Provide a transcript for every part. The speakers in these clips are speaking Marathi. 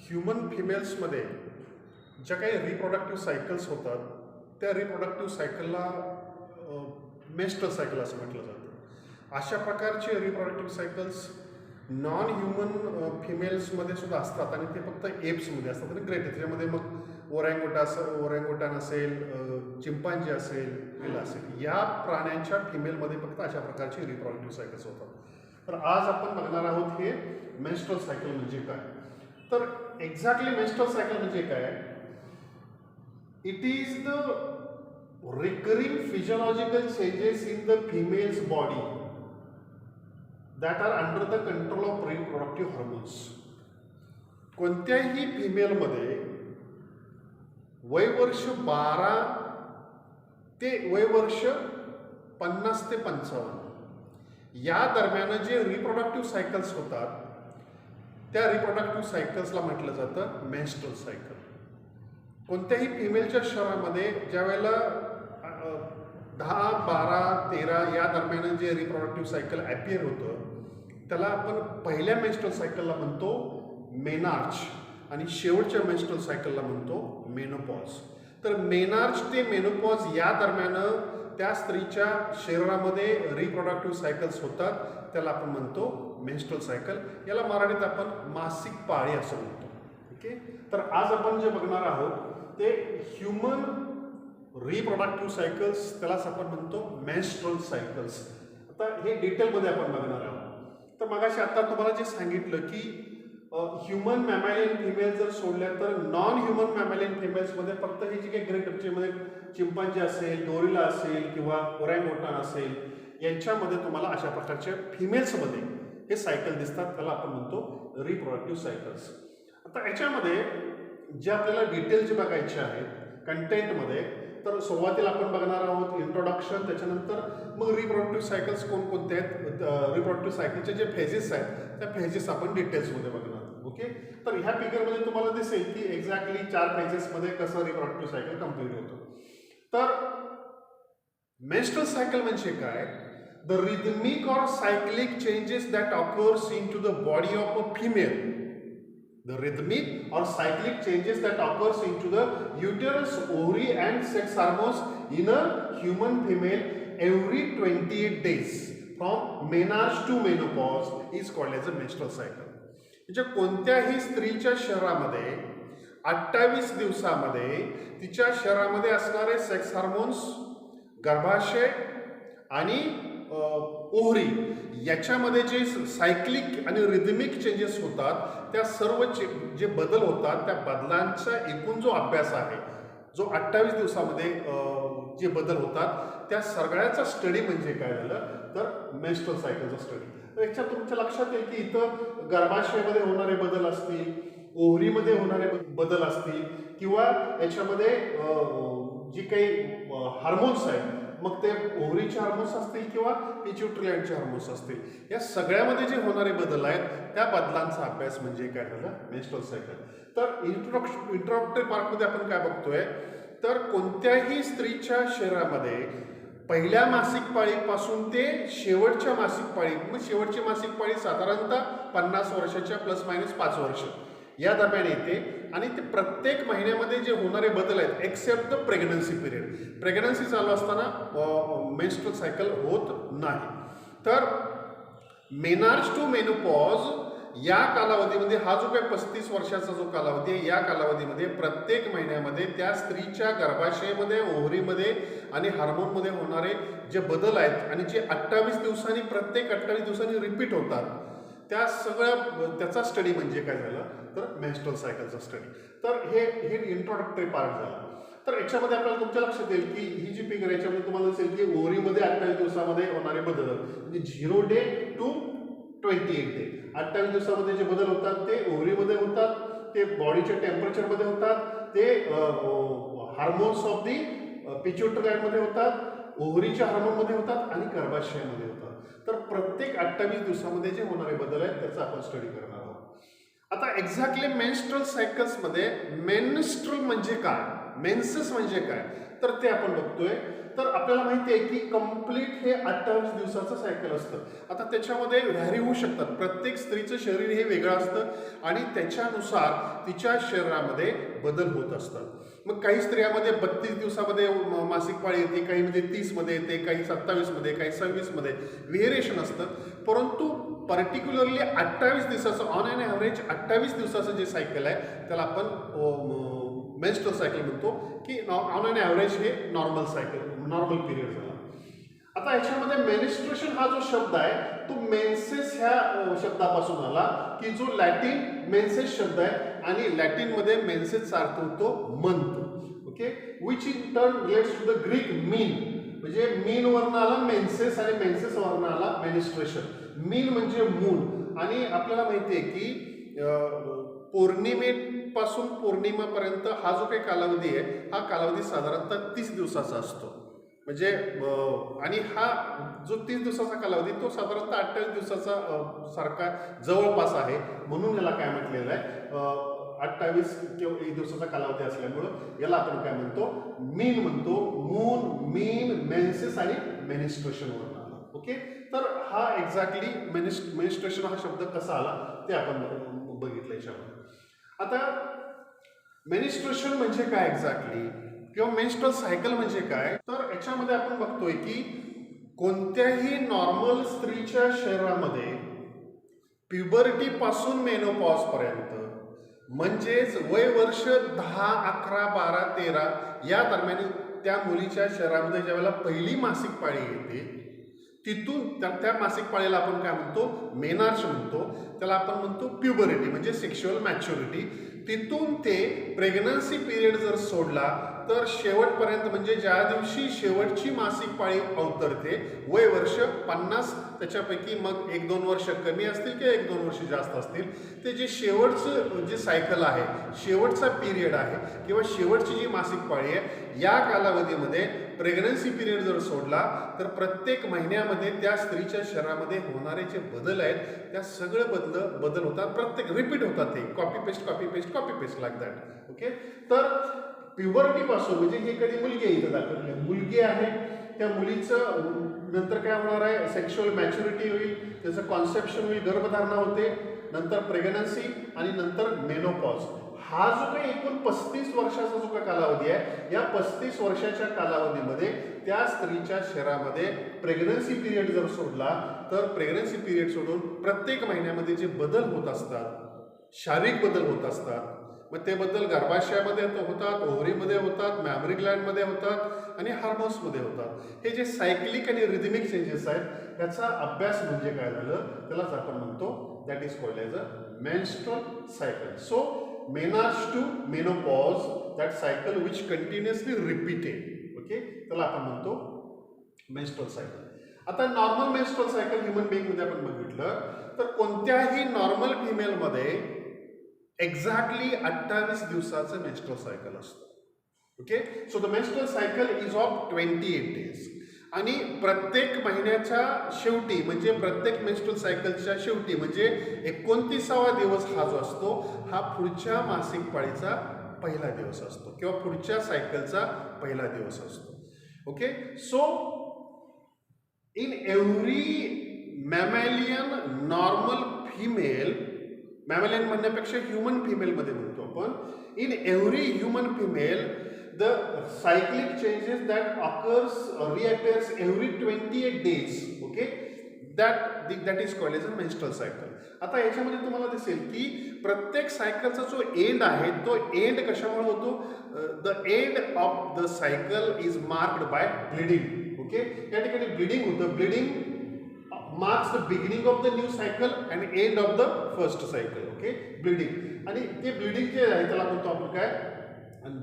ह्युमन फिमेल्समध्ये ज्या काही रिप्रोडक्टिव्ह सायकल्स होतात त्या रिप्रोडक्टिव्ह सायकलला मेस्ट्रल सायकल असं म्हटलं जातं. अशा प्रकारचे रिप्रोडक्टिव्ह सायकल्स नॉन ह्युमन फिमेल्समध्ये सुद्धा असतात आणि ते फक्त एप्समध्ये असतात आणि ग्रेट. त्याच्यामध्ये मग ओरँगुटान असेल, चिंपांजी असेल, विला असेल, या प्राण्यांच्या फिमेलमध्ये फक्त अशा प्रकारचे रिप्रोडक्टिव्ह सायकल्स होतात. तर आज आपण बघणार आहोत हे मेन्स्ट्रुअल सायकल म्हणजे काय. तर एक्झॅक्टली मेन्स्ट्रुअल सायकल म्हणजे काय? It is the recurring physiological changes in the female's body that are under the control of reproductive hormones. कोणत्याही फिमेलमध्ये वयवर्ष 12 ते वयवर्ष 50 ते 55 या दरम्यान जे रिप्रोडक्टिव्ह सायकल्स होतात त्या रिप्रोडक्टिव्ह सायकल्सला म्हटलं जातं मेन्स्ट्रुअल सायकल. कोणत्याही फिमेलच्या शरीरामध्ये ज्या वेळेला 10, 12, 13 या दरम्यान जे रिप्रोडक्टिव्ह सायकल ॲपियर होतं त्याला आपण पहिल्या मेन्स्ट्रुअल सायकलला म्हणतो मेनार्च आणि शेवटच्या मेन्स्ट्रुअल सायकलला म्हणतो मेनोपॉज. तर मेनार्च ते मेनोपॉज या दरम्यान त्या स्त्रीच्या शरीरामध्ये रिप्रोडक्टिव्ह सायकल्स होतात त्याला आपण म्हणतो मेन्स्ट्रुअल सायकल. याला मराठीत आपण मासिक पाळी असं म्हणतो. ओके. तर आज आपण जे बघणार आहोत ते ह्युमन रिप्रोडक्टिव्ह सायकल्स, त्यालाच आपण म्हणतो मेन्स्ट्रुअल सायकल्स. आता हे डिटेलमध्ये आपण बघणार आहोत. तर मगाशी आता तुम्हाला जे सांगितलं की ह्युमन मॅमॅलियन फिमेल जर सोडल्या तर नॉन ह्युमन मॅमॅलियन फिमेल्समध्ये फक्त हे जे काही ग्रेट चिंपांजी असेल, गोरिला असेल किंवा ओरँगुटान असेल यांच्यामध्ये तुम्हाला अशा प्रकारच्या फिमेल्समध्ये हे सायकल दिसतात. त्याला आपण म्हणतो रिप्रोडक्टिव्ह सायकल्स. आता याच्यामध्ये जे आपल्याला डिटेल जे बघायचे आहेत कंटेंटमध्ये, तर सुरुवातीला आपण बघणार आहोत इंट्रोडक्शन, त्याच्यानंतर मग रिप्रोडक्टिव्ह सायकल्स कोणकोणते आहेत, रिप्रोडक्टिव्ह सायकलचे जे फेजेस आहेत त्या फेजेस आपण डिटेल्समध्ये बघणार. ओके. तर ह्या फिगरमध्ये तुम्हाला दिसेल की एक्झॅक्टली 4 फेजेसमध्ये कसं रिप्रोडक्टिव्ह सायकल कम्प्लीट होतं. तर मेन्स्ट्रुअल सायकल म्हणजे काय? The rhythmic or cyclic changes that occurs in to the body of a female. The rhythmic or cyclic changes that occurs into the uterus, ovary and sex hormones in a human female every 28 days from menarche to menopause is called as a menstrual cycle. म्हणजे कोणत्याही स्त्रीच्या शरीरामध्ये 28 दिवसामध्ये तिच्या शरीरामध्ये असणारे सेक्स हार्मोन्स, गर्भाशय आणि ओव्हरी याच्यामध्ये जे सायक्लिक आणि रिदमिक चेंजेस होतात त्या सर्व जे बदल होतात त्या बदलांचा एकूण जो अभ्यास आहे, जो 28 दिवसामध्ये जे बदल होतात त्या सगळ्याचा स्टडी म्हणजे काय झालं तर मेन्स्ट्रुअल सायकलचा स्टडी. तर याच्यात तुमच्या लक्षात येईल की इथं गर्भाशयामध्ये होणारे बदल असतील, ओव्हरीमध्ये होणारे बदल असतील किंवा याच्यामध्ये जी काही हार्मोन्स आहेत मग ते ओव्हरीचे हार्मोन्स असतील किंवा पिट्युटरी ग्लँडचे हार्मोन्स असतील, या सगळ्यामध्ये जे होणारे बदल आहेत त्या बदलांचा अभ्यास म्हणजे काय झालं मेन्स्ट्रुअल सायकल. तर इंट्रोडक्टरी पार्टमध्ये आपण काय बघतोय तर कोणत्याही स्त्रीच्या शरीरामध्ये पहिल्या मासिक पाळीपासून ते शेवटच्या मासिक पाळी, मग शेवटची मासिक पाळी साधारणतः 50 वर्षाच्या प्लस मायनस 5 वर्ष या दरम्यान येते आणि ते प्रत्येक महिन्यामध्ये जे होणारे बदल आहेत except the pregnancy period. Pregnancy चालू असताना मेन्स्ट्रुअल सायकल होत नाही. तर मेनार्च टू मेनोपॉज या कालावधीमध्ये हा जो काही 35 वर्षाचा जो कालावधी आहे या कालावधीमध्ये प्रत्येक महिन्यामध्ये त्या स्त्रीच्या गर्भाशयामध्ये, ओव्हरीमध्ये आणि हार्मोनमध्ये होणारे जे बदल आहेत आणि जे 28 दिवसांनी प्रत्येक 28 दिवसांनी रिपीट होतात त्या त्याचा स्टडी म्हणजे काय झालं तर मेन्स्ट्रुअल सायकलचा स्टडी. तर हे इंट्रोडक्टरी पार्ट झाला. तर याच्यामध्ये आपल्याला तुमच्या लक्षात येईल की ही जी फिगर याच्यामध्ये तुम्हाला दिसेल की ओव्हरीमध्ये 28 दिवसामध्ये होणारे बदल म्हणजे 0 डे टू 28 डे, 28 दिवसामध्ये जे बदल होतात ते ओव्हरीमध्ये होतात, ते बॉडीच्या टेम्परेचरमध्ये होतात, ते हार्मोन्स ऑफ दी पिट्युटरी ग्लँडमध्ये होतात, ओव्हरीच्या हार्मोनमध्ये होतात आणि गर्भाशयामध्ये होतात. तर प्रत्येक 28 दिवसामध्ये जे होणारे बदल आहेत त्याचा आपण स्टडी करणार आहोत. आता एक्झॅक्टली मेन्स्ट्रुअल सायकल्समध्ये मेन्स्ट्रुअल म्हणजे काय? मेन्सेस म्हणजे काय तर ते आपण बघतोय. तर आपल्याला माहिती आहे की कंप्लीट हे 28 दिवसाचं सायकल असतं. आता त्याच्यामध्ये व्हॅरी होऊ शकतात. प्रत्येक स्त्रीचं शरीर हे वेगळं असतं आणि त्याच्यानुसार तिच्या शरीरामध्ये बदल होत असतात. मग काही स्त्रियामध्ये 32 दिवसामध्ये मासिक पाळी येते, काहीमध्ये 30मध्ये येते, काही 27मध्ये, काही 26मध्ये व्हेरिएशन असतं. परंतु पर्टिक्युलरली 28 दिवसाचं ऑन अँड ॲव्हरेज 28 दिवसाचं जे सायकल आहे त्याला आपण मेन्स्ट्रुअल सायकल म्हणतो की ऑन अँड ॲव्हरेज हे नॉर्मल सायकल, नॉर्मल पिरियड झाला. आता याच्यामध्ये मेनिस्ट्रेशन हा जो शब्द आहे तो मेन्सेस ह्या शब्दापासून आला की जो लॅटिन मेन्सेस शब्द आहे आणि लॅटिनमध्ये मेन्सेसचा अर्थ होतो month. Okay, which in turn relates to the Greek मीन. म्हणजे मीन वर्ण आला मेन्सेस आणि मेन्सेस वर्ण आला मेनिस्ट्रेशन. मीन म्हणजे मून आणि आपल्याला माहिती आहे की पौर्णिमेपासून पौर्णिमापर्यंत हा जो काही कालावधी आहे हा कालावधी साधारणतः 30 दिवसाचा असतो. म्हणजे आणि हा जो 30 दिवसाचा कालावधी तो साधारणतः 28 दिवसाचा सारखा जवळपास आहे. म्हणून याला काय म्हटलेलं आहे 28 किंवा 1 दिवसाचा कालावधी असल्यामुळं याला आपण काय म्हणतो मीन म्हणतो. मून, मीन, मेन्सेस आणि मेनिस्ट्रेशन वरून आला. ओके, तर हा एक्झॅक्टली मेनिस्ट्रेशन हा शब्द कसा आला ते आपण बघितलं याच्यामध्ये. आता मेनिस्ट्रेशन म्हणजे काय एक्झॅक्टली किंवा मेन्स्ट्रुअल सायकल म्हणजे काय तर याच्यामध्ये आपण बघतोय की कोणत्याही नॉर्मल स्त्रीच्या शरीरामध्ये प्युबर्टी पासून मेनोपॉज पर्यंत म्हणजेच वय वर्ष 10, 11, 12, 13 या दरम्यान त्या मुलीच्या शरीरामध्ये ज्यावेळेला पहिली मासिक पाळी येते तिथून त्या मासिक पाळीला आपण काय म्हणतो मेनार्च म्हणतो. त्याला आपण म्हणतो प्युबरिटी म्हणजे सेक्शुअल मॅच्युरिटी. तिथून ते प्रेग्नन्सी पिरियड जर सोडला तर शेवटपर्यंत म्हणजे ज्या दिवशी शेवटची मासिक पाळी अवतरते वय वर्ष 50, त्याच्यापैकी मग 1-2 वर्ष कमी असतील किंवा 1-2 वर्ष जास्त असतील. ते जे शेवटचं जे सायकल आहे, शेवटचा पिरियड आहे किंवा शेवटची जी मासिक पाळी आहे या कालावधीमध्ये प्रेग्नन्सी पिरियड जर सोडला तर प्रत्येक महिन्यामध्ये त्या स्त्रीच्या शरीरामध्ये होणारे जे बदल आहेत त्या सगळे बदल होतात. प्रत्येक रिपीट होतात. ते copy paste copy paste copy paste like that. Okay, तर प्युबर्टीपासून म्हणजे ही कधी मुलगी आहे इथं दाखवली मुलगी आहे त्या मुलीचं नंतर काय होणार आहे सेक्शुअल मॅच्युरिटी होईल, त्याचं कॉन्सेप्शन होईल, गर्भधारणा होते, नंतर प्रेग्नन्सी आणि नंतर मेनोपॉज. हा जो काही एकूण 35 वर्षाचा जो काही कालावधी आहे या 35 वर्षाच्या कालावधीमध्ये त्या स्त्रीच्या शरीरामध्ये प्रेग्नन्सी पिरियड जर सोडला तर प्रेग्नन्सी पिरियड सोडून प्रत्येक महिन्यामध्ये जे बदल होत असतात शारीरिक बदल होत असतात. मग ते बदल गर्भाशयामध्ये होतात, ओव्हरीमध्ये होतात, मॅमरी ग्लँडमध्ये होतात आणि हार्मोन्समध्ये होतात. हे जे सायक्लिक आणि रिदमिक चेंजेस आहेत याचा अभ्यास म्हणजे काय झालं त्यालाच आपण म्हणतो that is called as a menstrual cycle. So menarche to menopause that cycle which continuously repeated. Okay, त्याला आपण म्हणतो मेन्स्ट्रुअल सायकल. आता नॉर्मल मेन्स्ट्रुअल सायकल ह्युमन बिंगमध्ये आपण बघितलं तर कोणत्याही नॉर्मल फिमेलमध्ये एक्झॅक्टली 28 दिवसाचं मेन्स्ट्रुअल सायकल असतं. Okay, so the menstrual cycle is of 28 days आणि प्रत्येक महिन्याच्या शेवटी म्हणजे प्रत्येक मेन्स्ट्रुअल सायकलच्या शेवटी म्हणजे 29वा दिवस हा जो असतो हा पुढच्या मासिक पाळीचा पहिला दिवस असतो किंवा पुढच्या सायकलचा पहिला दिवस असतो. Okay, so in every mammalian normal female, mammalian म्हणण्यापेक्षा ह्युमन फिमेलमध्ये म्हणतो आपण, in every human female the cyclic changes that occurs reappears every 28 days. Okay, that is called as a menstrual cycle. आता याच्यामध्ये तुम्हाला दिसेल की प्रत्येक सायकलचा जो एंड आहे तो एंड कशामुळे होतो the end of the cycle is marked by bleeding. Okay, या ठिकाणी ब्लिडिंग होतं. Bleeding marks the beginning of the new cycle and end of the first cycle. Okay, bleeding आणि ते ब्लिडिंग जे आहे त्याला म्हणतो आपण काय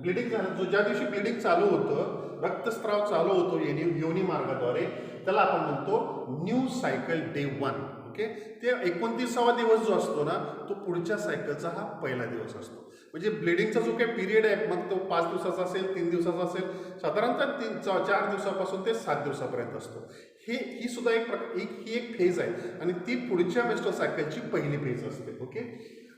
ब्लिडिंग झालं. जो ज्या दिवशी ब्लिडिंग चालू होतं रक्तस्राव चालू होतो योनी मार्गाद्वारे त्याला आपण म्हणतो न्यू सायकल डे 1. ओके, ते 29वा दिवस जो असतो ना तो पुढच्या सायकलचा हा पहिला दिवस असतो. म्हणजे ब्लिडिंगचा जो काही पिरियड आहे मग तो 5 दिवसाचा असेल 3 दिवसाचा असेल साधारणतः 4 दिवसापासून ते 7 दिवसापर्यंत असतो. ही सुद्धा एक फेज आहे आणि ती पुढच्या मेन्स्ट्रुअल सायकलची पहिली फेज असते. ओके,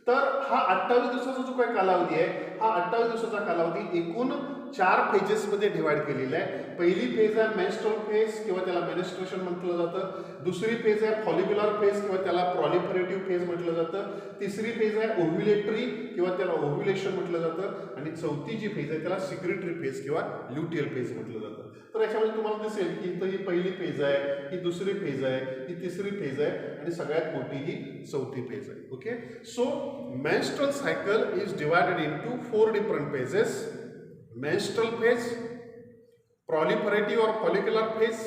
तर हा 28 दिवसाचा जो काही कालावधी आहे, हा 28 दिवसाचा कालावधी एकूण 4 फेजेसमध्ये डिवाइड केलेला आहे. पहिली फेज आहे मेन्स्ट्रुअल फेज किंवा त्याला मेनिस्ट्रेशन म्हटलं जातं. दुसरी फेज आहे फॉलिक्युलर फेज किंवा त्याला प्रॉलिफरेटिव्ह फेज म्हटलं जातं. तिसरी फेज आहे ओव्ह्युलेटरी किंवा त्याला ओव्ह्युलेशन म्हटलं जातं. आणि चौथी जी फेज आहे त्याला सिक्रेटरी फेज किंवा ल्युटियल फेज म्हटलं जातं. तर याच्यामध्ये तुम्हाला दिसेल की इथं ही पहिली फेज आहे, ही दुसरी फेज आहे, ही तिसरी फेज आहे आणि सगळ्यात मोठी ही चौथी फेज आहे. Okay, so menstrual cycle is divided into 4 different phases. Menstrual phase, proliferative और फॉलिक्युलर फेज,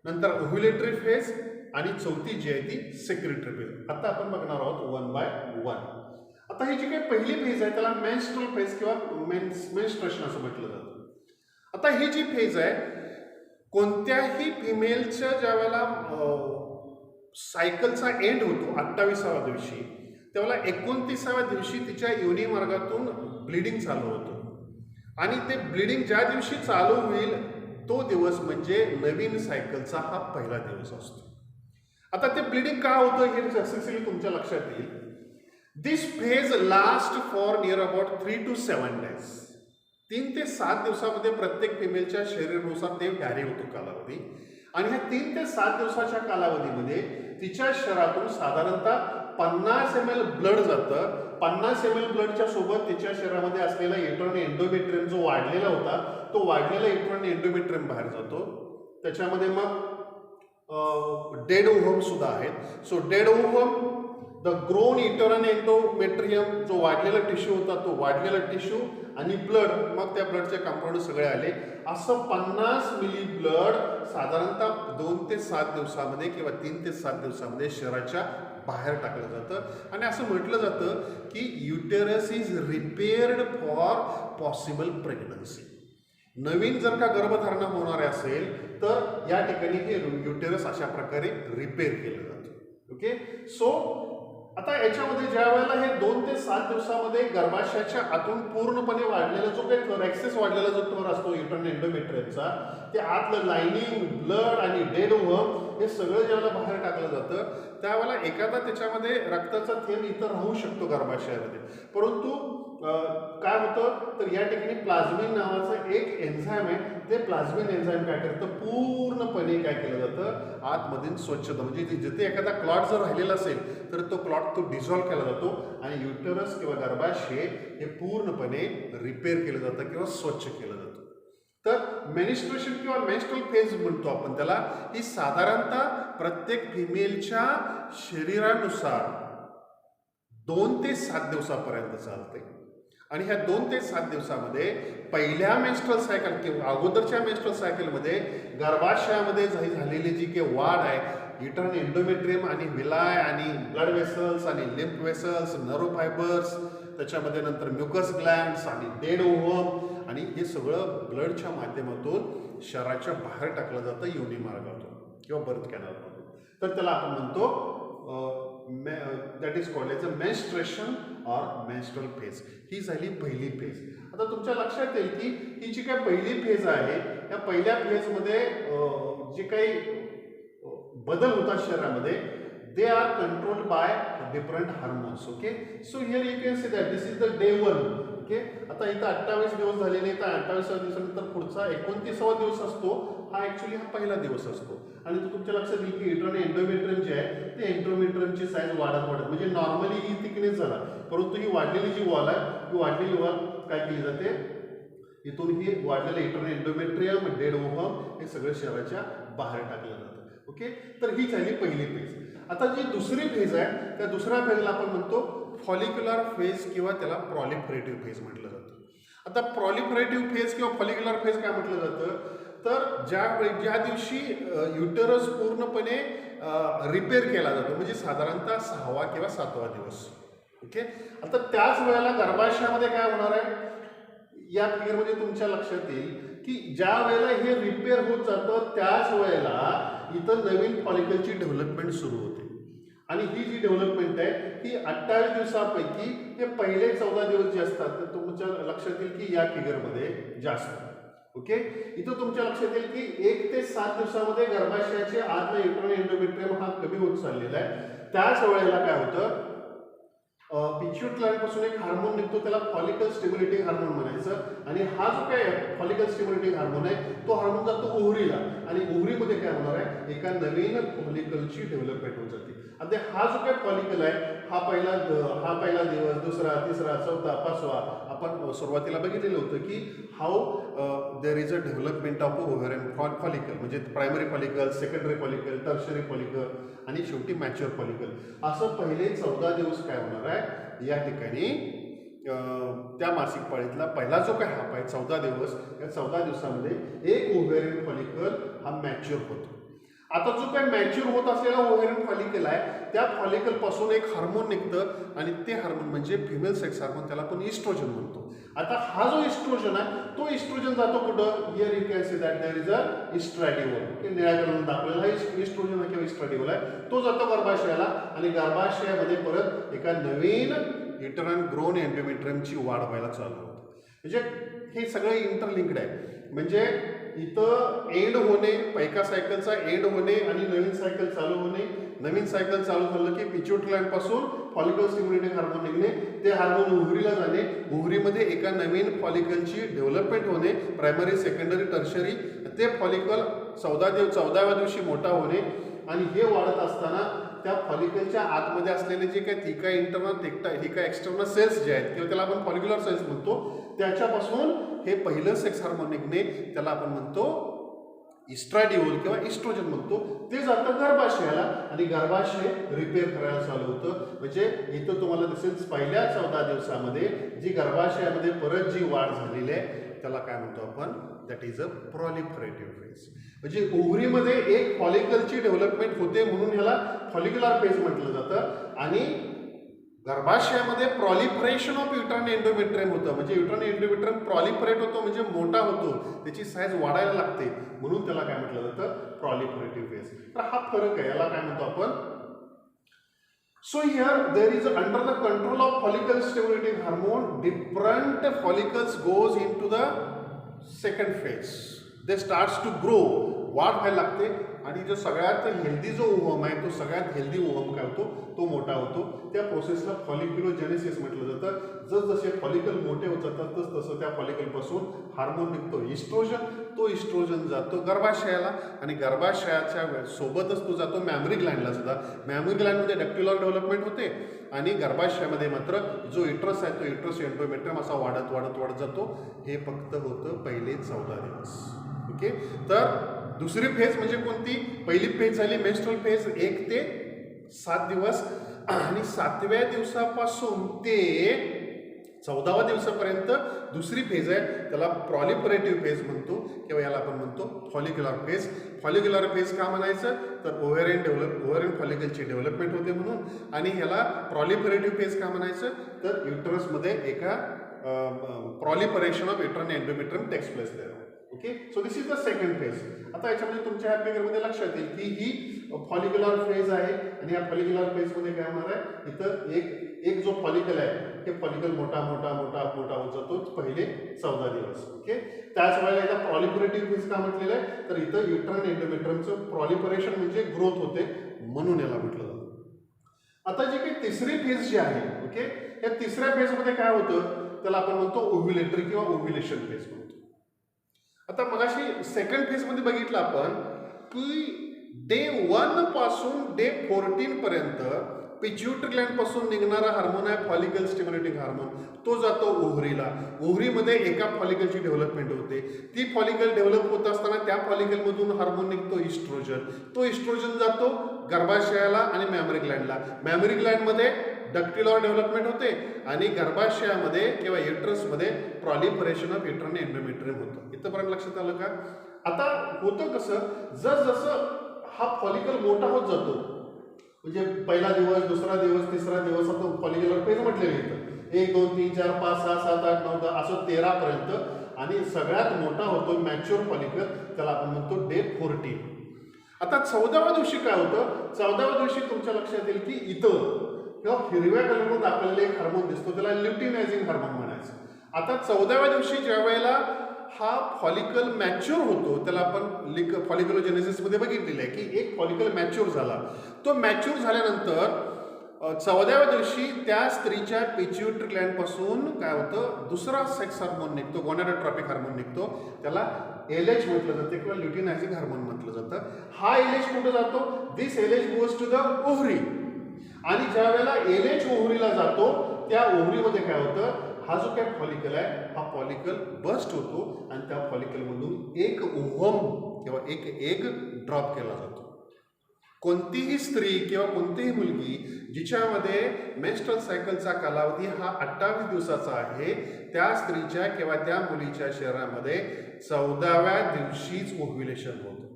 नंतर ओव्ह्युलेटरी फेज आणि चौथी जी आहे ती सेक्रेटरी फेज. आता आपण बघणार आहोत 1 बाय 1. आता ही जी काही पहिली फेज आहे त्याला मेन्स्ट्रुअल फेज किंवा मेन्स्ट्रुएशन असं म्हटलं जातं. आता ही जी फेज आहे, कोणत्याही फिमेलच्या ज्या वेळेला सायकलचा एंड होतो 28व्या दिवशी, त्यावेळेला 29व्या दिवशी तिच्या योनी मार्गातून ब्लिडिंग चालू होतं. आणि ते ब्लिडिंग ज्या दिवशी चालू होईल तो दिवस म्हणजे नवीन सायकलचा हा पहिला दिवस असतो. आता ते ब्लिडिंग का होतं हे सक्सेसफुली तुमच्या लक्षात येईल. This phase last for near about 3 to 7 days. 3 ते 7 दिवसामध्ये प्रत्येक फिमेलच्या शरीरानुसार ते व्हॅरी होतो कालावधी. आणि ह्या 3 ते 7 दिवसाच्या कालावधीमध्ये तिच्या शरीरातून साधारणतः 50 ml ब्लड जातं. 50 ml ब्लडच्या सोबत तिच्या शरीरामध्ये असलेला युट्राइन एंडोमेट्रियम जो वाढलेला होता, तो वाढलेला युट्राइन एंडोमेट्रियम बाहेर जातो. त्याच्यामध्ये मग डेड ओव्हम सुद्धा आहेत. So dead ovum, the grown uterine endometrium, जो वाढलेला टिश्यू होता तो वाढलेला टिश्यू आणि ब्लड, मग त्या ब्लडचे कंपाऊंड सगळे आले. असं 50 मिली ब्लड साधारणतः 2 ते 7 दिवसामध्ये किंवा 3 ते 7 दिवसामध्ये शरीराच्या बाहेर टाकलं जातं. आणि असं म्हटलं जातं की uterus is repaired for possible pregnancy. नवीन जर का गर्भधारणा होणार असेल तर या ठिकाणी हे युटेरस अशा प्रकारे रिपेअर केलं जातं. ओके, सो आता याच्यामध्ये ज्या वेळेला हे 2 ते 7 दिवसामध्ये गर्भाशयाच्या आतून पूर्णपणे वाढलेला जो काही थर, एक्सेस वाढलेला जो थर असतो युट्राइन एंडोमेट्रियमचा, ते आतलं लाइनिंग, ब्लड आणि डेड ओव्हम हे सगळं ज्यावेळेला बाहेर टाकलं जातं त्यावेळेला एखादा त्याच्यामध्ये रक्ताचा थेंब इथं राहू शकतो गर्भाशयामध्ये. परंतु काय होतं तर या ठिकाणी प्लाझ्मिन नावाचं एक एन्झाईम आहे. ते प्लाझ्मिन एन्झाईम काय करतं, पूर्णपणे काय केलं जातं, आतमधून स्वच्छता, म्हणजे जिथे एखादा क्लॉट जर राहिलेला असेल तर तो क्लॉट तो डिझॉल्व्ह केला जातो आणि युटेरस किंवा गर्भाशय हे पूर्णपणे रिपेअर केलं जातं किंवा स्वच्छ केलं जातं. तर मेनिस्ट्रेशन किंवा मेन्स्ट्रुअल फेज म्हणतो आपण त्याला, ही साधारणतः प्रत्येक फिमेलच्या शरीरानुसार 2 ते 7 दिवसापर्यंत चालते. आणि ह्या 2 ते 7 दिवसामध्ये पहिल्या मेन्स्ट्रुअल सायकल किंवा अगोदरच्या मेन्स्ट्रुअल सायकलमध्ये गर्भाशयामध्ये झालेली जी काही वाढ आहे, युट्राइन एंडोमेट्रियम आणि विलाय आणि ब्लड वेसल्स आणि लिम्फ वेसल्स, नर्व फायबर्स, त्याच्यामध्ये नंतर म्युकस ग्लँड्स आणि डेड ओव्हम, आणि हे सगळं ब्लडच्या माध्यमातून शरीराच्या बाहेर टाकलं जातं योनी मार्गातून किंवा बर्थ कॅनलमधून. तर त्याला आपण म्हणतो that is called as a menstruation or menstrual phase. ही झाली पहिली फेज. आता तुमच्या लक्षात येईल की ही जी काही पहिली फेज आहे, या पहिल्या फेजमध्ये जे काही बदल होतात शरीरामध्ये, they are controlled by different hormones. Okay, so here you can see that this is the day 1. Okay, आता इथं 28 दिवस झालेले, तर 28व्या दिवसानंतर पुढचा 29वा दिवस असतो, हा ॲक्च्युली हा पहिला दिवस असतो. आणि तो तुमच्या लक्षात येईल की युट्राइन एंडोमेट्रियम जे आहे ते एंडोमेट्रियमची साईज वाढत म्हणजे नॉर्मली ही थिकनेस झाला, परंतु ही वाढलेली जी वॉल आहे, ही वाढलेली वॉल काय केली जाते, इथून ही वाढलेलं युट्राइन एंडोमेट्रियम, डेड ओव्हम हे सगळं शरीराच्या बाहेर टाकलं जातं. ओके, तर ही झाली पहिली फेज. आता जी दुसरी फेज आहे त्या दुसऱ्या फेजला आपण म्हणतो फॉलिक्युलर फेज किंवा त्याला प्रॉलिफरेटिव्ह फेज म्हटलं जातं. आता प्रॉलिफरेटिव्ह फेज किंवा फॉलिक्युलर फेज काय म्हटलं जातं, तर ज्या दिवशी युटेरस पूर्णपणे रिपेअर केला जातो, म्हणजे साधारणतः 6वा किंवा 7वा दिवस. ओके, आता त्याच वेळेला गर्भाशयामध्ये काय होणार आहे, या फिगरमध्ये तुमच्या लक्षात येईल की ज्या वेळेला हे रिपेअर होत जातं त्याच वेळेला इथं नवीन फॉलिकलची डेव्हलपमेंट सुरू होते. आणि ही जी डेव्हलपमेंट आहे ही 28 दिवसापैकी हे पहिले 14 दिवस जे असतात तर तुमच्या लक्षात येईल की या फिगरमध्ये जास्त. ओके, इथं तुमच्या लक्षात येईल की 1 ते 7 दिवसामध्ये गर्भाशयाचे आतला युट्राइन एंडोमेट्रियम हा कमी होत चाललेला आहे. त्याच वेळेला काय होतं, पिच्युटरी ग्लॅन्डपासून एक हार्मोन निघतो, त्याला फॉलिकल स्टिम्युलेटिंग हार्मोन म्हणायचं. आणि हा जो काय फॉलिकल स्टिम्युलेटिंग हार्मोन आहे तो हार्मोन जातो ओव्हरीला, आणि ओव्हरीमध्ये काय होणार आहे, एका नवीन फॉलिकलची डेव्हलपमेंट होत जाते. आता हा जो काय फॉलिकल आहे हा पहिला दिवस, दुसरा, तिसरा, चौथा, पाचवा, आपण सुरुवातीला बघितलेलं होतं की how there is a development of ovarian follicle, म्हणजे primary follicle, secondary follicle, tertiary follicle आणि शेवटी मॅच्युअर फॉलिकल. असं पहिले 14 दिवस काय होणार आहे या ठिकाणी त्या मासिक पाळीतला पहिला जो काय हाप आहे 14 दिवस, या 14 दिवसामध्ये एक ओव्हेरियन फॉलिकल हा मॅच्युअर होतो. आता जो काय मॅच्युअर होत असलेला ओव्हेरियन फॉलिकल आहे त्या फॉलिकल पासून एक हार्मोन निघतं, आणि ते हार्मोन म्हणजे फिमेल सेक्स हार्मोन, त्याला आपण इस्ट्रोजन म्हणतो. आता हा जो इस्ट्रोजन आहे तो इस्ट्रोजन जातो कुठं, here you can see that there is a oestradiol. निळ्या कलरमध्ये दाखवलेला हा इस्ट्रोजन किंवा इस्ट्रॅडिओल आहे, तो जातो गर्भाशयाला, आणि गर्भाशयामध्ये परत एका नवीन इटरन ग्रोन एंडोमेट्रियमची वाढ व्हायला चालू होते. म्हणजे हे सगळं इंटरलिंक्ड आहे. म्हणजे इथं एंड होणे, पैका सायकलचा एंड होणे आणि नवीन सायकल चालू होणे. नवीन सायकल चालू झालं की पिच्युटरी ग्लॅन्ड पासून फॉलिकल स्टिम्युलेटिंग हार्मोन निघणे, ते हार्मोन ओव्हरीला जाणे, ओव्हरीमध्ये एका नवीन फॉलिकलची डेव्हलपमेंट होणे, प्रायमरी, सेकंडरी, टर्शरी. ते फॉलिकल 14व्या दिवशी मोठा होणे, आणि हे वाढत असताना त्या फॉलिकलच्या आतमध्ये असलेले जे काही थिका इंटरनल थिका एक्सटर्नल सेल्स जे आहेत किंवा त्याला आपण फॉलिक्युलर सेल्स म्हणतो, त्याच्यापासून हे पहिलं सेक्स हार्मोन निघणे, त्याला आपण म्हणतो इस्ट्रॅडिओल किंवा इस्ट्रोजन म्हणतो. ते जातं गर्भाशयाला, आणि गर्भाशय रिपेअर करायला चालू होतं. म्हणजे इथं तुम्हाला दिसेल पहिल्या 14 दिवसामध्ये जी गर्भाशयामध्ये परत जी वाढ झालेली आहे त्याला काय म्हणतो आपण, दॅट इज अ प्रॉलिफरेटिव्ह फेज. म्हणजे ओव्हरीमध्ये एक फॉलिकलची डेव्हलपमेंट होते म्हणून ह्याला फॉलिक्युलर फेज म्हटलं जातं. आणि गर्भाशयामध्ये प्रॉलिफरेशन ऑफ युट्राइन एंडोमेट्रियम होतं, म्हणजे युट्राइन एंडोमेट्रियम प्रॉलिफरेट होतो, म्हणजे मोठा होतो, त्याची साईज वाढायला लागते, म्हणून त्याला काय म्हटलं जातं, प्रॉलिफरेटिव्ह फेज. तर हा फरक आहे, याला काय म्हणतो आपण. So here there is under the control of follicle stimulating hormone, different follicles goes into the second phase. They starts to grow, वाढ व्हायला लागते, आणि जो सगळ्यात हेल्दी जो ओव्हम आहे तो सगळ्यात हेल्दी ओव्हम काय होतो, तो मोठा होतो. त्या प्रोसेसला फॉलिक्युलोजेनेसिस म्हटलं जातं. जसजसे फॉलिकल मोठे होत जातात तसं त्या फॉलिकलपासून हार्मोन निघतो इस्ट्रोजन. तो इस्ट्रोजन जातो गर्भाशयाला, आणि गर्भाशयाच्या सोबतच तो जातो मॅमरी ग्लॅन्डला सुद्धा. मॅमरी ग्लॅन्डमध्ये डक्ट्युलर डेव्हलपमेंट होते, आणि गर्भाशयामध्ये मात्र जो इट्रस आहे तो इट्रस एंडोमेट्रियम असा वाढत वाढत वाढत जातो. हे फक्त होतं पहिले 14 दिवस. ओके. तर दुसरी फेज म्हणजे कोणती, पहिली फेज झाली मेन्स्ट्रुअल फेज 1 ते 7 दिवस, आणि 7व्या दिवसापासून ते 14व्या दिवसापर्यंत दुसरी फेज आहे, त्याला प्रॉलिफरेटिव्ह फेज म्हणतो, किंवा याला आपण म्हणतो फॉलिक्युलर फेज. फॉलिक्युलर फेज का म्हणायचं, तर ओव्हरियन फॉलिकलची डेव्हलपमेंट होते म्हणून. आणि ह्याला प्रॉलिफरेटिव्ह फेज का म्हणायचं, तर युट्रसमध्ये एका proliferation of uterine endometrium takes place देणार. Okay. So this is the second phase. आता याच्यामध्ये तुमच्या ह्या फिगरमध्ये लक्षात येईल की ही फॉलिक्युलर फेज आहे, आणि या फॉलिक्युलर फेजमध्ये काय होणार आहे, इथं एक जो फॉलिकल आहे हे फॉलिकल मोठा मोठा मोठा मोठा होत जातो पहिले 14 दिवस. ओके. त्याच वेळेला याला प्रॉलिफरेटिव्ह फेज का म्हटलेलं आहे, तर इथं युट्राइन एंडोमेट्रियमचं प्रॉलिफरेशन म्हणजे ग्रोथ होते, म्हणून याला म्हटलं जातं. आता जी काही तिसरी फेज जी आहे, ओके, या तिसऱ्या फेजमध्ये काय होतं, त्याला आपण म्हणतो ओव्ह्युलेटरी किंवा ओव्ह्युलेशन फेज म्हणतो. आता मगाशी सेकंड फेजमध्ये बघितलं आपण की डे 1 पासून डे 14 पर्यंत पिच्युटरी ग्लॅन्ड पासून निघणारा हार्मोन आहे फॉलिकल स्टिम्युलेटिंग हार्मोन, तो जातो ओव्हरीला. ओव्हरीमध्ये एका फॉलिकलची डेव्हलपमेंट होते. ती फॉलिकल डेव्हलप होत असताना त्या फॉलिकलमधून हार्मोन निघतो इस्ट्रोजन. तो इस्ट्रोजन जातो गर्भाशयाला आणि मॅमरी ग्लॅन्डला. मॅमरी ग्लॅन्डमध्ये डक्ट्युलर डेव्हलपमेंट होते, आणि गर्भाशयामध्ये किंवा युट्रसमध्ये प्रॉलिफरेशन ऑफ युट्राइन एंडोमेट्रियम होतं. इथंपर्यंत लक्षात आलं का. आता होतं कसं, जसं हा फॉलिकल मोठा होत जातो, म्हणजे पहिला दिवस, दुसरा दिवस, तिसरा दिवस, आता फॉलिक्युलर फेज म्हटलेलं इथं 1 2 3 4 5 6 7 8 9 10 असं 13 पर्यंत, आणि सगळ्यात मोठा होतो मॅच्युअर फॉलिकल, त्याला आपण म्हणतो डे 14. आता 14व्या दिवशी काय होतं, 14व्या दिवशी तुमच्या लक्षात येईल की इथं किंवा हिरव्या कलरमध्ये दाखवलेला एक हार्मोन दिसतो, त्याला ल्युटिनायझिंग हार्मोन म्हणायचं. आता 14व्या दिवशी ज्या वेळेला हा फॉलिकल मॅच्युअर होतो, त्याला आपण फॉलिक्युलोजेनेसिसमध्ये बघितलेलं आहे की एक फॉलिकल मॅच्युअर झाला. तो मॅच्युअर झाल्यानंतर 14व्या दिवशी त्या स्त्रीच्या पिट्युटरी ग्लँड पासून काय होतं, दुसरा सेक्स हार्मोन निघतो, गोनाडोट्रॉपिक हार्मोन निघतो, त्याला LH म्हटलं जातं किंवा ल्युटिनायझिंग हार्मोन म्हटलं जातं. हा LH कुठं जातो, this LH goes to the ovary. आणि ज्या वेळेला LH ओव्हरीला जातो त्या ओव्हरीमध्ये काय होतं, हा जो काय फॉलिकल आहे हा फॉलिकल बस्ट होतो आणि त्या फॉलिकलमधून 1 ओहम किंवा एक एग ड्रॉप केला जातो. कोणतीही स्त्री किंवा कोणतीही मुलगी जिच्यामध्ये मेन्स्ट्रुअल सायकलचा कालावधी हा 28 दिवसाचा आहे, त्या स्त्रीच्या किंवा त्या मुलीच्या शरीरामध्ये 14व्या दिवशीच ओव्ह्युलेशन होतं.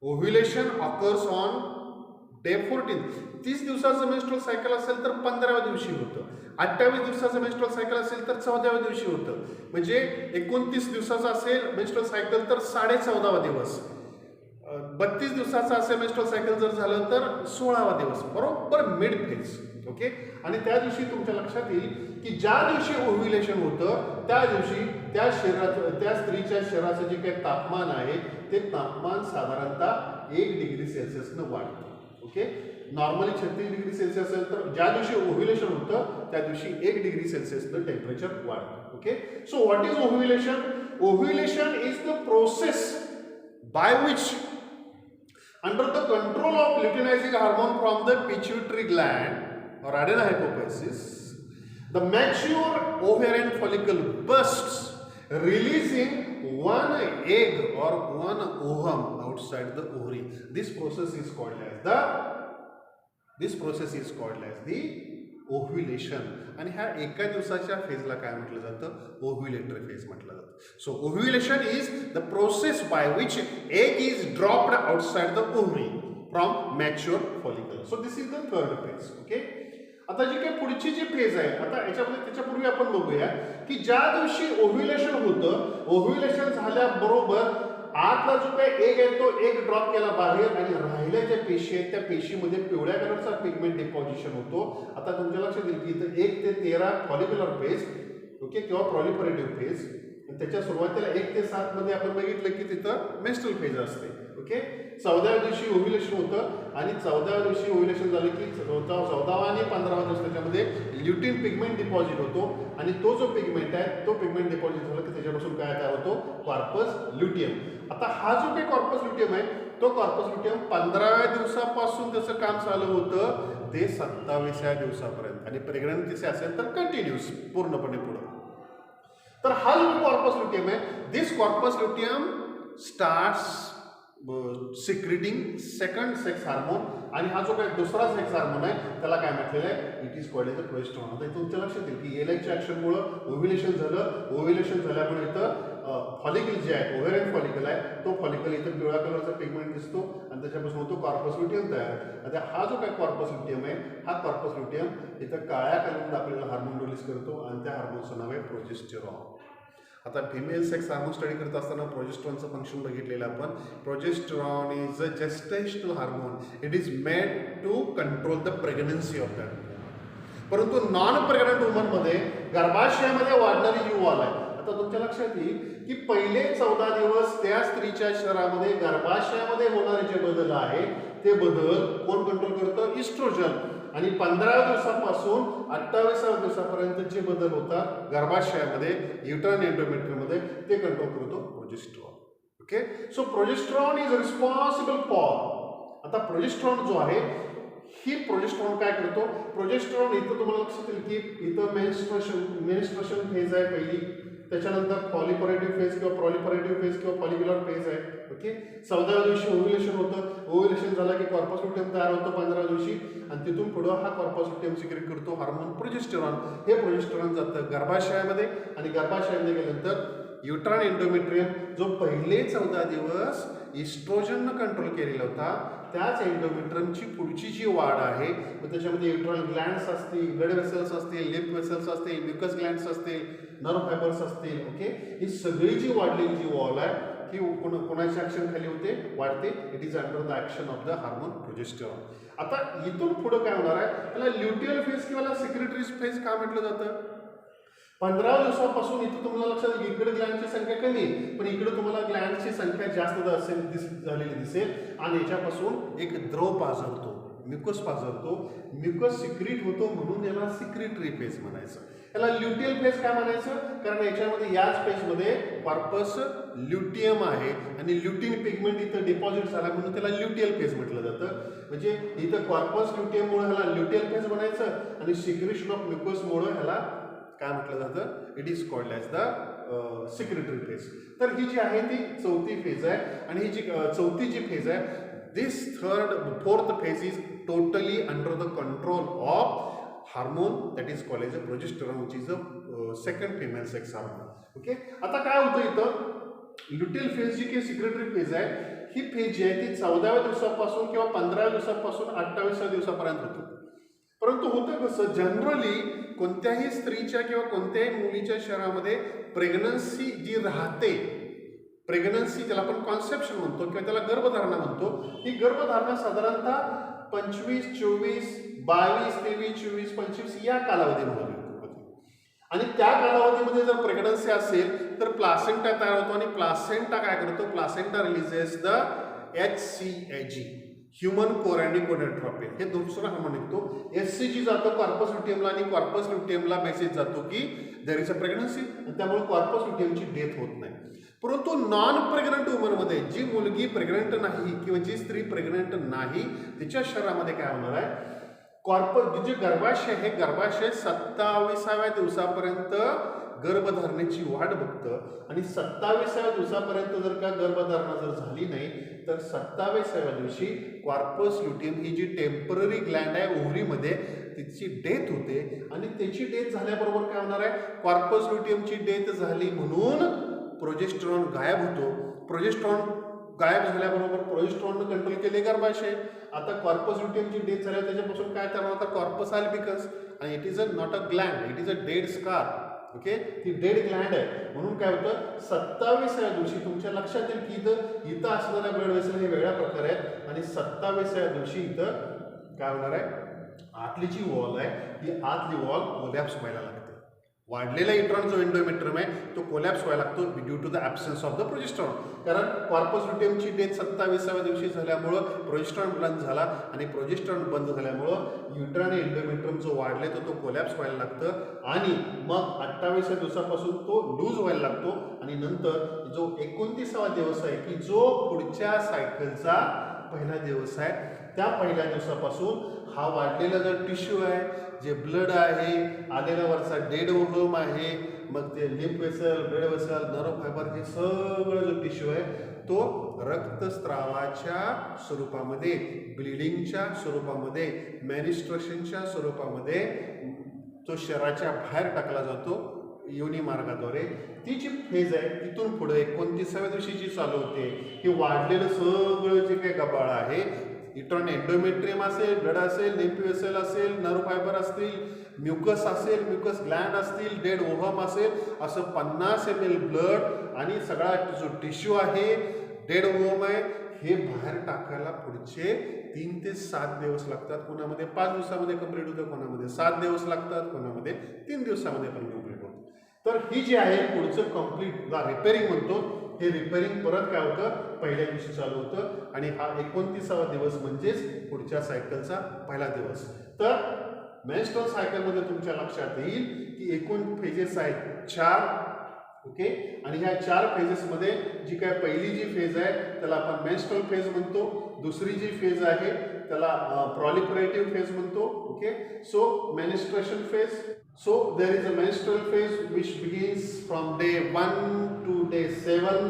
Ovulation occurs on day 14. 30 दिवसाचं मेन्स्ट्रुअल सायकल असेल तर 15व्या दिवशी होतं, 28 दिवसाचं मेन्स्ट्रुअल सायकल असेल तर 14व्या दिवशी होतं. म्हणजे 29 दिवसाचं असेल मेन्स्ट्रुअल सायकल तर 14.5वा दिवस, 32 दिवसाचा असेल मेन्स्ट्रुअल सायकल जर झालं तर 16वा दिवस, बरोबर मिड फेज. ओके. आणि त्या दिवशी तुमच्या लक्षात येईल की ज्या दिवशी ओव्ह्युलेशन होतं त्या दिवशी त्या शरीराचं, त्या स्त्रीच्या शरीराचं जे काही तापमान आहे ते तापमान साधारणतः 1 डिग्री सेल्सिअसनं वाढतं. ओके. नॉर्मली 36 डिग्री सेल्सिअस असेल तर ज्या दिवशी ओव्ह्युलेशन होतं त्या दिवशी 1 डिग्री सेल्सिअसनं टेम्परेचर वाढतं. Okay. So what is ovulation? Ovulation is the process by which, under the control of luteinizing hormone from the pituitary gland or adenohypophysis, the mature ovarian follicle bursts, releasing one egg or one ovum outside the ovary. This process is called as the ovulation. आणि ह्या एका दिवसाच्या फेजला काय म्हटलं जातं, ओव्ह्युलेटरी फेज म्हटलं जातं. So ovulation is the process by which egg is dropped outside the ovary from mature follicle. So this is the third phase. Okay. आता जी काही पुढची जी फेज आहे, आता याच्यामध्ये त्याच्यापूर्वी आपण बघूया की ज्या दिवशी ओव्ह्युलेशन होतं, ओव्ह्युलेशन झाल्याबरोबर आतला जो काही एग आहे तो एग ड्रॉप केला बाहेर आणि राहिल्या ज्या पेशी आहेत त्या पेशीमध्ये पिवळ्या कलरचा पिगमेंट डिपॉझिशन होतो. आता तुमच्या लक्षात येईल की इथं 1 ते 13 फॉलिक्युलर फेज, ओके, किंवा प्रॉलिफरेटिव्ह फेज. त्याच्या सुरुवातीला 1 ते 7 मध्ये आपण बघितलं की तिथं मेन्स्ट्रुअल फेज असते. ओके. 14व्या दिवशी ओव्ह्युलेशन होतं आणि 14व्या दिवशी ओव्ह्युलेशन झालं की 14वा आणि 15वा दिवस त्याच्यामध्ये ल्युटीन पिगमेंट डिपॉझिट होतो आणि तो जो पिगमेंट आहे तो पिगमेंट डिपॉझिट झाला की त्याच्यापासून काय तयार होतो, कॉर्पस ल्युटियम. आता हा जो काही कॉर्पस ल्युटियम आहे तो कॉर्पस ल्युटियम 15व्या दिवसापासून त्याचं काम चालू होतं ते 27व्या दिवसापर्यंत, आणि प्रेग्नन्सी असेल तर कंटिन्यूस पूर्णपणे पुढं. तर हा जो कॉर्पस ल्युटियम आहे, this corpus luteum starts secreting second sex hormone. आणि हा जो काही दुसरा सेक्स हार्मोन आहे त्याला काय म्हटलेलं आहे, it is called as a progesterone. आता तुमच्या लक्षात येईल की एलएचच्या ऍक्शनमुळे ओव्ह्युलेशन झालं, ओव्ह्युलेशन झाल्यामुळे इथं फॉलिकल जे आहे, ओव्हेरियन फॉलिकल आहे, तो फॉलिकल इथं पिवळ्या कलरचा पिगमेंट दिसतो आणि त्याच्यापासून होतो कॉर्पस ल्युटियम तयार. आता हा जो काय कॉर्पस ल्युटियम आहे, हा कॉर्पस ल्युटियम इथं काळ्या कलरमध्ये आपल्याला हार्मोन रिलीज करतो आणि त्या हार्मोनचं नाव आहे प्रोजेस्टेरॉन. आता फिमेल सेक्स हार्मोन स्टडी करत असताना प्रोजेस्टेरॉनचं फंक्शन बघितलेलं आपण. Progesterone is a gestational hormone. It is made to control the pregnancy of that. परंतु नॉन प्रेग्नंट वुमनमध्ये गर्भाशयामध्ये वाढणारी जी वॉल आहे, आता तुमच्या लक्षात येईल की पहिले 14 दिवस त्या स्त्रीच्या शरीरामध्ये गर्भाशयामध्ये होणारे जे बदल आहे ते बदल कोण कंट्रोल करतं, इस्ट्रोजन. आणि 15व्या दिवसापासून 28व्या दिवसापर्यंत जे बदल होतात गर्भाशयामध्ये, युट्राइन एंडोमेट्रियममध्ये, ते कंट्रोल करतो progesterone. Okay. So progesterone is responsible for, आता प्रोजेस्टेरॉन जो आहे, ही प्रोजेस्टेरॉन काय करतो, प्रोजेस्टेरॉन इथं तुम्हाला लक्षात येईल की इथं मेन्स्ट्रुएशन फेज आहे पहिली, त्याच्यानंतर पॉलिपरेटिव्ह फेज किंवा प्रॉलिपरेटिव्ह फेज किंवा फॉलिक्युलर फेज आहे. ओके. 14व्या दिवशी ओव्ह्युलेशन होतं, ओव्ह्युलेशन झालं की कॉर्पस ल्युटियम तयार होतं 15व्या दिवशी आणि तिथून पुढं हा कॉर्पस ल्युटियम सिक्रेट करतो हार्मोन प्रोजेस्टेरॉन. हे प्रोजेस्टेरॉन जातं गर्भाशयामध्ये आणि गर्भाशयामध्ये गेल्यानंतर युट्राइन एंडोमेट्रियम जो पहिले 14 दिवस इस्ट्रोजननं कंट्रोल केलेला होता, त्याच एंडोमेट्रियमची पुढची जी वाढ आहे त्याच्यामध्ये युट्राइन ग्लँड्स असतील, ब्लड वेसल्स असतील, लिम्फ वेसल्स असतील, म्युकस ग्लँड्स असतील, नर्व फायबर्स असतील. ओके. ही सगळी जी वाढलेली जी वॉल आहे ही कोणाच्या ऍक्शन खाली होते, वाढते. It is under the action of the hormone progesterone. आता इथून पुढे काय होणार आहे, त्याला ल्युटियल फेज किंवा सिक्रेटरी फेज का म्हटलं जातं. 15 दिवसापासून इथं तुम्हाला लक्षात येईल इकडे ग्लँडची संख्या कमी आहे, पण इकडे तुम्हाला ग्लँडची संख्या जास्त झालेली दिसेल आणि याच्यापासून एक द्रव पाझरतो. म्युकस पाझरतो, म्युकस सिक्रीट होतो, म्हणून याला सिक्रिटरी फेज म्हणायचं. याला ल्युटियल फेज काय म्हणायचं? कारण याच्यामध्ये याच फेजमध्ये कॉर्पस ल्युटियम आहे आणि ल्युटिन पिगमेंट इथं डिपॉझिट झाला म्हणून त्याला ल्युटियल फेज म्हटलं जातं. म्हणजे इथं कॉर्पस ल्युटियममुळे ह्याला ल्युटियल फेज म्हणायचं आणि सिक्रेशन ऑफ म्युकसमुळे ह्याला काय म्हटलं जातं? It is called as the secretary phase. तर ही जी आहे ती चौथी फेज आहे आणि ही जी चौथी जी फेज आहे, this fourth phase is totally under the control of hormone that is called as a progesterone, which is a second female sex hormone. Okay, आता काय होतं इथं ल्युटियल फेज जी काही सिक्रेटरी फेज आहे, ही फेज जी आहे ती 14व्या दिवसापासून किंवा 15व्या दिवसापासून 28व्या दिवसापर्यंत होते. परंतु होतं कसं, जनरली कोणत्याही स्त्रीच्या किंवा कोणत्याही मुलीच्या शरीरामध्ये प्रेग्नन्सी जी राहते, प्रेग्नन्सी ज्याला आपण कॉन्सेप्शन म्हणतो किंवा त्याला गर्भधारणा म्हणतो, ही गर्भधारणा साधारणतः 25, 24, 22, 23, 24, 25 या कालावधीमध्ये होते. आणि त्या कालावधीमध्ये जर प्रेग्नन्सी असेल तर प्लासेंटा तयार होतो आणि प्लासेंटा काय करतो? Placenta releases the HCG, human chorionic gonadotropin, हे दुसरं हार्मोन निघतो. HCG जातो कॉर्पस ल्युटियमला आणि कॉर्पस ल्युटियमला मेसेज जातो की देयर इज अ प्रेग्नन्सी, आणि त्यामुळे कॉर्पस ल्युटियमची डेथ होत नाही. परंतु नॉन प्रेग्नंट वुमनमध्ये, जी मुलगी प्रेग्नंट नाही किंवा जी स्त्री प्रेग्नंट नाही, तिच्या शरीरामध्ये काय होणार आहे? कॉर्पस जे गर्भाशय आहे, गर्भाशय 27व्या दिवसापर्यंत गर्भधारणेची वाट बघतं आणि 27व्या दिवसापर्यंत जर का गर्भधारणा जर झाली नाही तर 27व्या दिवशी कॉर्पस ल्युटियम ही जी टेम्पररी ग्लँड आहे ओव्हरीमध्ये, तिची डेथ होते. आणि त्याची डेथ झाल्याबरोबर काय होणार आहे? कॉर्पस ल्युटियमची डेथ झाली म्हणून प्रोजेस्टेरॉन गायब होतो. प्रोजेस्टेरॉन गायब झाल्याबरोबर प्रोजेस्टेरॉननं कंट्रोल केले गर्भाशय. आता कॉर्पस ल्युटियमची डेथ झाल्यावर त्याच्यापासून काय तयार होतं? कॉर्पस अल्बिकस, आणि it is a not a Gland, it is a dead scar. Okay, ती डेड ग्लँड आहे. म्हणून काय होतं? 27व्या दिवशी तुमच्या लक्षात येईल की इथं असणाऱ्या ब्लड वेसल हे वेगळ्या प्रकारे आहेत आणि 27व्या दिवशी इथं काय होणार आहे? आतली जी वॉल आहे ती आतली वॉल कोलॅप्स व्हायला लागते. वाढलेला इलेक्ट्रॉन जो एंडोमेट्रियम आहे तो कोलॅप्स व्हायला लागतो due to the absence of the progesterone. कारण कॉर्पस ल्युटियमची डेथ 27व्या दिवशी झाल्यामुळं प्रोजेस्टेरॉन बंद झाला आणि प्रोजेस्टेरॉन बंद झाल्यामुळं युट्रान एंडोमेट्रियम जो वाढले तो कोलॅप्स व्हायला लागतं आणि मग 28व्या दिवसापासून तो लूज व्हायला लागतो. आणि नंतर जो 29वा दिवस आहे की जो पुढच्या सायकलचा पहिला दिवस आहे, त्या पहिल्या दिवसापासून हा वाढलेला जो टिश्यू आहे, जे ब्लड आहे, आलेला वरचा डेड ओव्हम आहे, मग ते lymph vessel, blood vessel, nerve fibre, हे सगळं जो टिश्यू आहे तो रक्तस्रावाच्या स्वरूपामध्ये, ब्लिडिंगच्या स्वरूपामध्ये, मॅनिस्ट्रेशनच्या स्वरूपामध्ये तो शरीराच्या बाहेर टाकला जातो योनी मार्गाद्वारे. ती जी फेज आहे तिथून पुढे 29व्या दिवशी जी चालू होते, की वाढलेलं सगळं जे काही गबाळ आहे, इलेक्ट्रॉन एंडोमेट्रियम असेल, ब्लड असेल, लिम्फ वेसल असेल, नर्व फायबर असतील, म्युकस असेल, म्युकस ग्लँड असतील, डेड ओव्हम असेल, असं 50 ml ब्लड आणि सगळा जो टिश्यू आहे, डेड ओव्हम आहे, हे बाहेर टाकायला पुढचे 3 ते 7 दिवस लागतात. कोणामध्ये 5 दिवसामध्ये कंप्लीट होतं, कोणामध्ये 7 दिवस लागतात, कोणामध्ये 3 दिवसामध्ये पण कंप्लीट होतं. तर ही जी आहे पुढचं कंप्लीट रिपेअरिंग म्हणतो, हे रिपेअरिंग परत काय होतं? पहिल्या दिवशी चालू होतं आणि हा 29वा दिवस म्हणजेच पुढच्या सायकलचा पहिला दिवस. तर मेन्स्ट्रुअल सायकलमध्ये तुमच्या लक्षात येईल की एकूण फेजेस आहेत 4. ओके, आणि ह्या 4 फेजेसमध्ये जी काय पहिली जी फेज आहे त्याला आपण मेन्स्ट्रुअल फेज म्हणतो. दुसरी जी फेज आहे त्याला प्रॉलिफरेटिव्ह फेज म्हणतो. Okay, so menstruation phase. So there is a menstrual phase which begins from day 1 to day 7.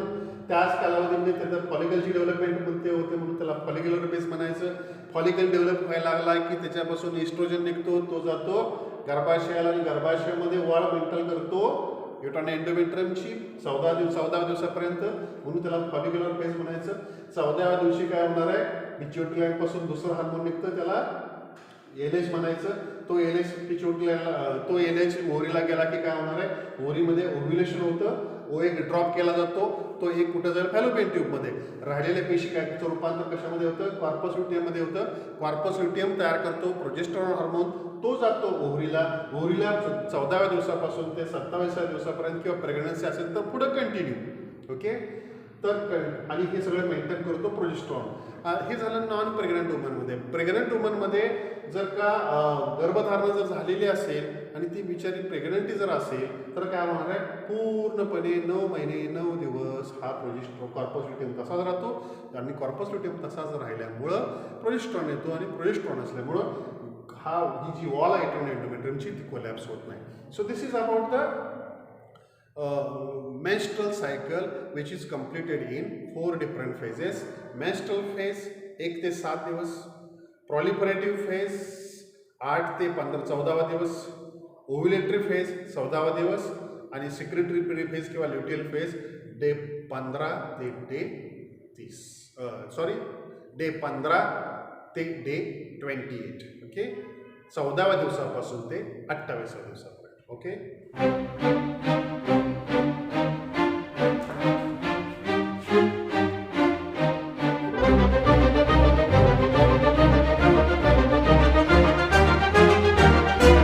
त्याच कालावधीमध्ये त्याचं फॉलिकलची डेव्हलपमेंट म्हणते होते म्हणून त्याला फॉलिक्युलर फेज म्हणायचं. फॉलिकल डेव्हलप व्हायला लागला की त्याच्यापासून इस्ट्रोजन निघतो, तो जातो गर्भाशयाला आणि गर्भाशयामध्ये वाढ मेंटल करतो युट्रान एंडोमेट्रियमची 14व्या दिवसापर्यंत, म्हणून त्याला फॉलिक्युलर फेज म्हणायचं. 14व्या दिवशी काय होणार आहे? पिट्युटरी ग्लँड पासून दुसरं हार्मोन निघतं, त्याला एलएच म्हणायचं. तो एलएच तो एलएच ओव्हरीला गेला की काय होणार आहे? ओव्हरीमध्ये ओव्ह्युलेशन होतं, एक ड्रॉप केला जातो, तो एक कुठं जाईल? फॅलोपियन ट्यूबमध्ये. राहिलेल्या पेशी काय, त्याचं रूपांतर कशामध्ये होतं? कॉर्पस ल्युटियममध्ये होतं. कॉर्पस ल्युटियम तयार करतो प्रोजेस्टेरॉन हार्मोन, तो जातो ओव्हरीला. ओव्हरीला 14व्या दिवसापासून ते 27व्या दिवसापर्यंत किंवा प्रेग्नन्सी असेल तर पुढं कंटिन्यू. ओके, तर आणि हे सगळं मेंटेन करतो प्रोजेस्ट्रॉन. हे झालं नॉन प्रेग्नंट वुमनमध्ये. प्रेग्नंट वुमनमध्ये जर का गर्भधारणा जर झालेली असेल आणि ती बिचारी प्रेग्नंटी जर असेल तर काय होणार आहे, पूर्णपणे 9 महिने 9 दिवस हा कॉर्पस ल्युटियम तसाच राहतो आणि कॉर्पस ल्युटियम तसाच राहिल्यामुळं प्रोजेस्ट्रॉन येतो आणि प्रोजेस्ट्रॉन असल्यामुळं ही जी वॉल आहे एंडोमेट्रियमची ती कोलॅप्स होत नाही. So this is about the menstrual cycle which is completed in 4 different phases. Menstrual phase 1 ते 7 दिवस, proliferative phase 8 ते 14वा दिवस, ओव्युलेटरी फेज 14वा दिवस आणि सिक्रेटरी फेज किंवा ल्युटियल फेज डे 15 ते डे 30 डे 15 ते डे 28. ओके, 14व्या दिवसापासून ते 28व्या दिवसापर्यंत. ओके.